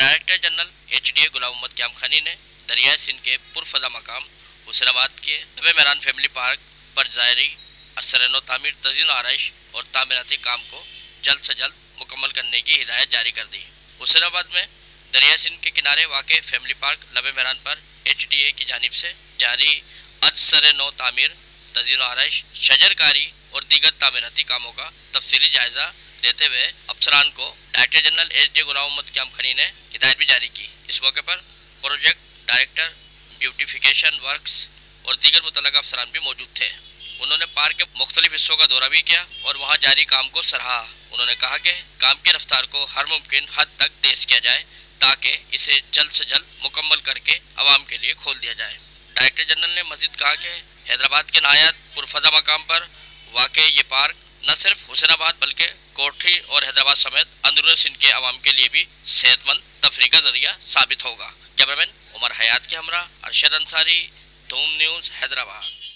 Director general HDA गुलाम मोहम्मद क़याम खानी ने दरियाए सिंध के पुरफजा मकाम हुसैनाबाद के लबे मेरान फैमिली पार्क पर जारी असर तामीर तज़ीन आरइश और तामीराती काम को जल्द से जल्द मुकम्मल करने की हिदायत जारी कर दी। हुसैनाबाद में दरिया सिंध के किनारे वाक़ फैमिली पार्क लबे मेरान पर HDA की जानिब से जारी असर तामीर तज़ीन आरइश शजरकारी और दीगर तामीराती कामों का तफसीली जायजा देते हुए अफसरान को डायरेक्टर जनरल HDA गुलाम मोहम्मद क़याम खानी ने हिदायत भी जारी की। इस मौके पर प्रोजेक्ट डायरेक्टर, ब्यूटिफिकेशन वर्क्स और दीगर मुतल्लका अफसरान भी मौजूद थे। उन्होंने पार्क के मुख्तलिफ हिस्सों का दौरा भी किया और वहां जारी काम को सराहा। उन्होंने कहा कि काम की रफ्तार को हर मुमकिन हद तक तेज़ किया जाए ताकि इसे जल्द से जल्द मुकम्मल करके आवाम के लिए खोल दिया जाए। डायरेक्टर जनरल ने मज़ीद कहा कि हैदराबाद के नायात पुरफजा मकाम पर वाक़ ये पार्क न सिर्फ हुसैनाबाद बल्कि कोठी और हैदराबाद समेत अंदरूनी सिंध के अवाम के लिए भी सेहतमंद तफरीह का जरिया साबित होगा। कैमरामैन उमर हयात के हमरा अरशद अंसारी, धूम न्यूज़, हैदराबाद।